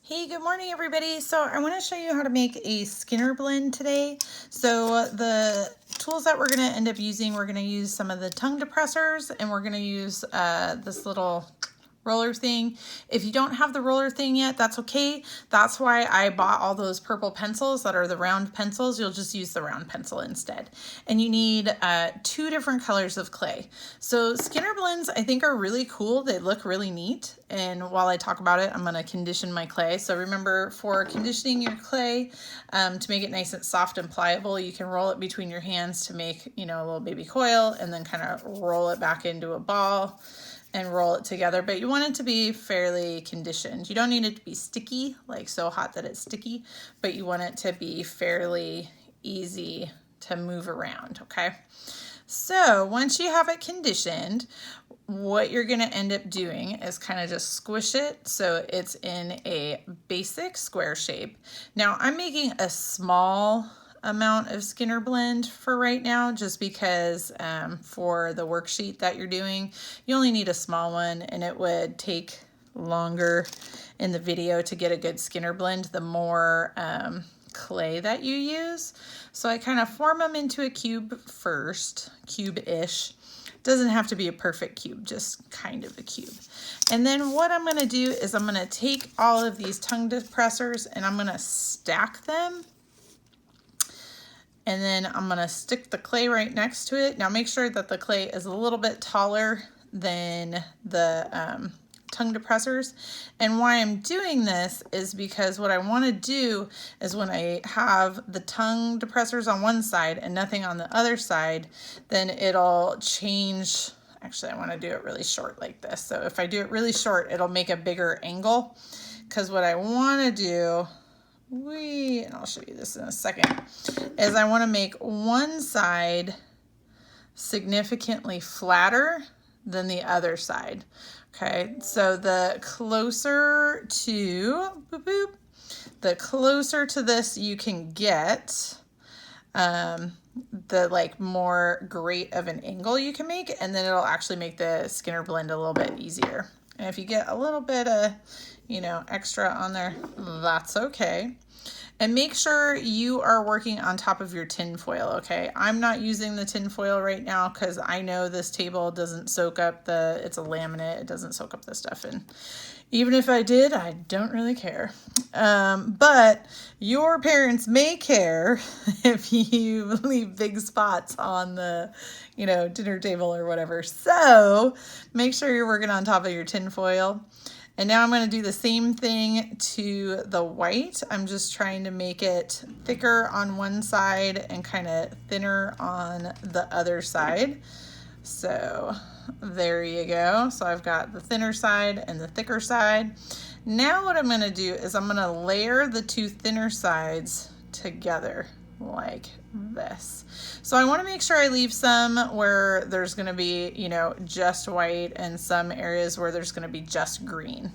Hey, good morning everybody. So I want to show you how to make a Skinner blend today. So the tools that we're going to end up using, we're going to use some of the tongue depressors, and we're going to use this little roller thing. If you don't have the roller thing yet, that's okay. That's why I bought all those purple pencils that are the round pencils. You'll just use the round pencil instead. And you need 2 different colors of clay. So Skinner blends, I think, are really cool. They look really neat. And while I talk about it, I'm going to condition my clay. So remember, for conditioning your clay, to make it nice and soft and pliable, you can roll it between your hands to make, a little baby coil, and then kind of roll it back into a ball and roll it together. But you want it to be fairly conditioned. You don't need it to be sticky, like so hot that it's sticky, but you want it to be fairly easy to move around, okay? So once you have it conditioned, what you're going to end up doing is kind of just squish it so it's in a basic square shape. Now I'm making a small amount of Skinner blend for right now, just because for the worksheet that you're doing, you only need a small one, and it would take longer in the video to get a good Skinner blend the more clay that you use. So I kind of form them into a cube first, cube-ish. Doesn't have to be a perfect cube, just kind of a cube. And then what I'm going to do is I'm going to take all of these tongue depressors and I'm going to stack them. And then I'm going to stick the clay right next to it. Now make sure that the clay is a little bit taller than the tongue depressors. And why I'm doing this is because what I want to do is when I have the tongue depressors on one side and nothing on the other side, then it'll change. Actually, I want to do it really short like this. So if I do it really short, it'll make a bigger angle, because what I want to do, and I'll show you this in a second, is I want to make one side significantly flatter than the other side. Okay, so the closer to the closer to this you can get, the more great of an angle you can make, and then it'll actually make the Skinner blend a little bit easier. And if you get a little bit of, extra on there, that's okay. And make sure you are working on top of your tin foil, okay? I'm not using the tin foil right now because I know this table doesn't soak up it's a laminate, it doesn't soak up the stuff. And even if I did, I don't really care. But your parents may care if you leave big spots on the, dinner table or whatever. So make sure you're working on top of your tin foil. And now I'm going to do the same thing to the white. I'm just trying to make it thicker on one side and kind of thinner on the other side. So there you go. So I've got the thinner side and the thicker side. Now what I'm going to do is I'm going to layer the 2 thinner sides together like this. So I want to make sure I leave some where there's going to be, just white, and some areas where there's going to be just green.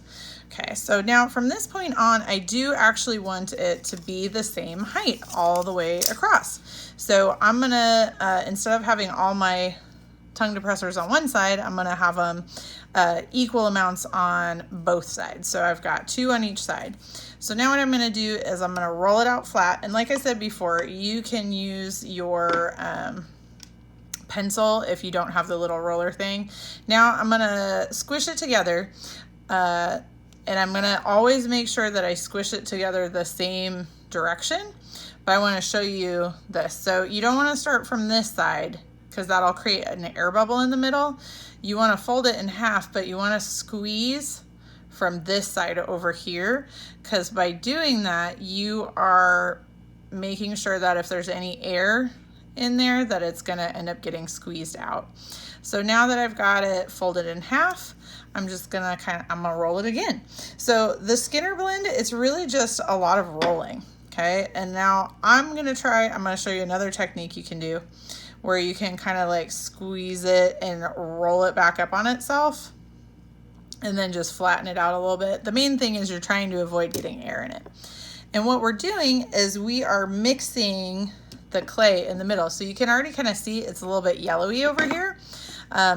Okay, so now from this point on, I do actually want it to be the same height all the way across. So I'm going to, instead of having all my tongue depressors on one side, I'm going to have them equal amounts on both sides. So I've got 2 on each side. So now what I'm going to do is I'm going to roll it out flat. And like I said before, you can use your pencil if you don't have the little roller thing. Now I'm going to squish it together. And I'm going to always make sure that I squish it together the same direction. But I want to show you this. So you don't want to start from this side, because that'll create an air bubble in the middle. You want to fold it in half, but you want to squeeze from this side over here, because by doing that, you are making sure that if there's any air in there, that it's going to end up getting squeezed out. So now that I've got it folded in half, I'm just going to I'm going to roll it again. So the Skinner blend, it's really just a lot of rolling. Okay. And now I'm going to show you another technique you can do where you can kind of squeeze it and roll it back up on itself, and then just flatten it out a little bit. The main thing is you're trying to avoid getting air in it. And what we're doing is we are mixing the clay in the middle. So you can already kind of see it's a little bit yellowy over here.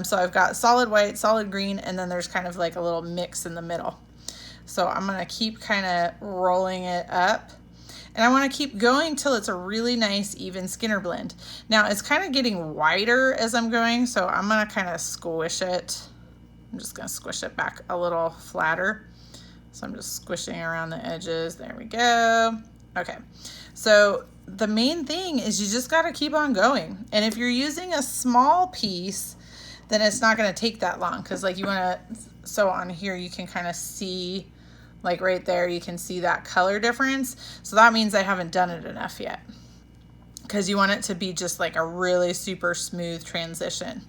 So I've got solid white, solid green, and then there's kind of like a little mix in the middle. So I'm gonna keep kind of rolling it up. And I want to keep going till it's a really nice even Skinner blend. Now it's kind of getting wider as I'm going, so I'm going to kind of squish it. I'm just going to squish it back a little flatter. So I'm just squishing around the edges. There we go. Okay, so the main thing is you just got to keep on going. And if you're using a small piece, then it's not going to take that long, because like you want to, so on here you can kind of see, like right there, you can see that color difference. So that means I haven't done it enough yet, because you want it to be just like a really super smooth transition.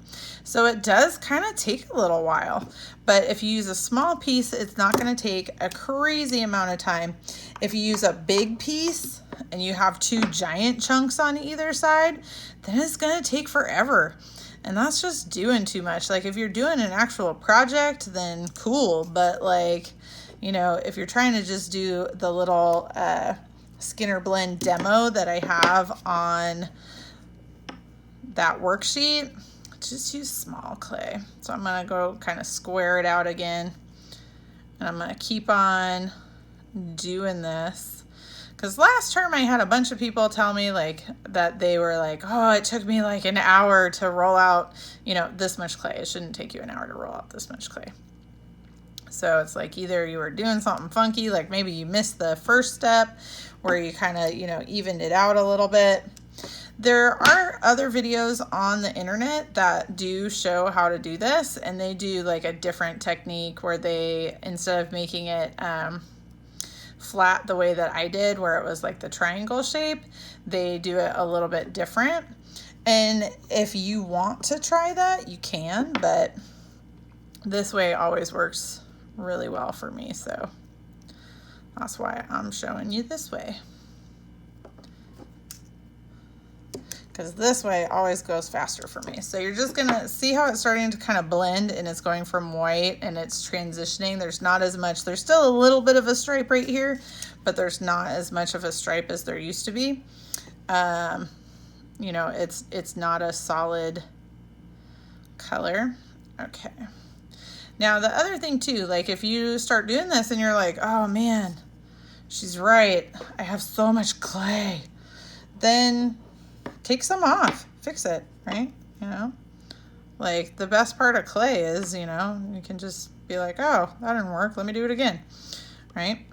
So it does kind of take a little while, but if you use a small piece, it's not going to take a crazy amount of time. If you use a big piece and you have two giant chunks on either side, then it's going to take forever. And that's just doing too much. Like if you're doing an actual project, then cool. But like, you know, if you're trying to just do the little Skinner blend demo that I have on that worksheet, just use small clay. So I'm gonna go kind of square it out again, and I'm gonna keep on doing this. Because last term I had a bunch of people tell me like that they were like, oh, it took me like an hour to roll out, you know, this much clay. It shouldn't take you an hour to roll out this much clay. So it's like either you were doing something funky, like maybe you missed the first step where you kind of, you know, evened it out a little bit. There are other videos on the internet that do show how to do this, and they do like a different technique where they, instead of making it flat the way that I did, where it was like the triangle shape, they do it a little bit different. And if you want to try that, you can, but this way always works really well for me, so that's why I'm showing you this way, because this way always goes faster for me. So you're just gonna see how it's starting to kind of blend, and it's going from white and it's transitioning. There's not as much, there's still a little bit of a stripe right here, but there's not as much of a stripe as there used to be. You know, it's not a solid color. Okay. Now the other thing too, like if you start doing this and you're like, oh man, she's right, I have so much clay, then take some off, fix it, right? You know, like the best part of clay is, you know, you can just be like, oh, that didn't work, let me do it again, right?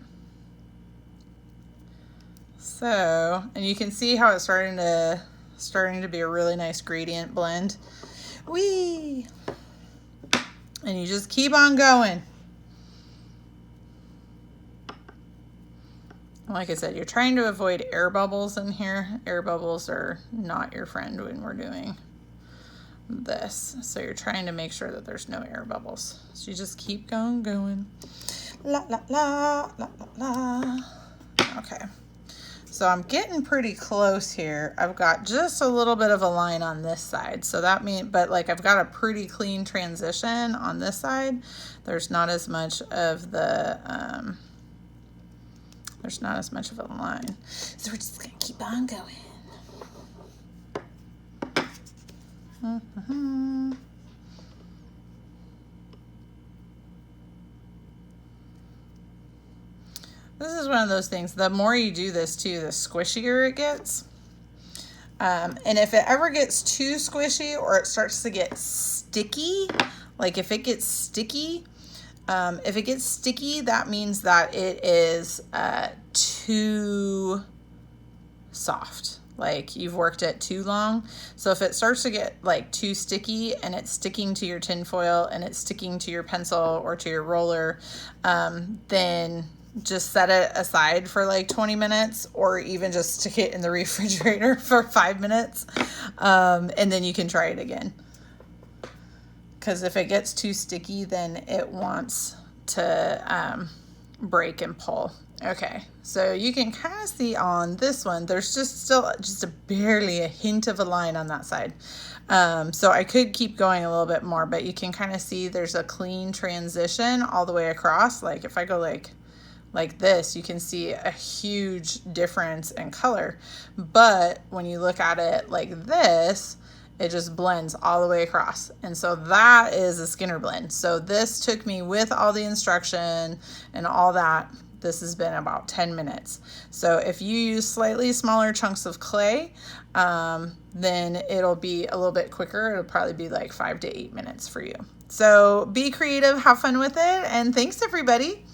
So, and you can see how it's starting to be a really nice gradient blend. Whee! And you just keep on going. Like I said, you're trying to avoid air bubbles in here. Air bubbles are not your friend when we're doing this. So you're trying to make sure that there's no air bubbles. So you just keep going. La, la, la, la, la, la. Okay. So I'm getting pretty close here. I've got just a little bit of a line on this side. So that means, but like I've got a pretty clean transition on this side. There's not as much of the, there's not as much of a line. So we're just gonna keep on going. Mm-hmm. This is one of those things, the more you do this too, the squishier it gets. And if it ever gets too squishy or it starts to get sticky, like if it gets sticky, that means that it is too soft. Like you've worked it too long. So if it starts to get like too sticky and it's sticking to your tin foil and it's sticking to your pencil or to your roller, then just set it aside for like 20 minutes or even just stick it in the refrigerator for 5 minutes. And then you can try it again. Because if it gets too sticky, then it wants to break and pull. Okay, so you can kind of see on this one, there's just barely a hint of a line on that side. So I could keep going a little bit more, but you can kind of see there's a clean transition all the way across. Like if I go like this, you can see a huge difference in color. But when you look at it like this, It just blends all the way across. And so that is a Skinner blend. So this took me, with all the instruction and all that, this has been about 10 minutes. So if you use slightly smaller chunks of clay, then it'll be a little bit quicker. It'll probably be like 5 to 8 minutes for you. So be creative, have fun with it, and thanks everybody.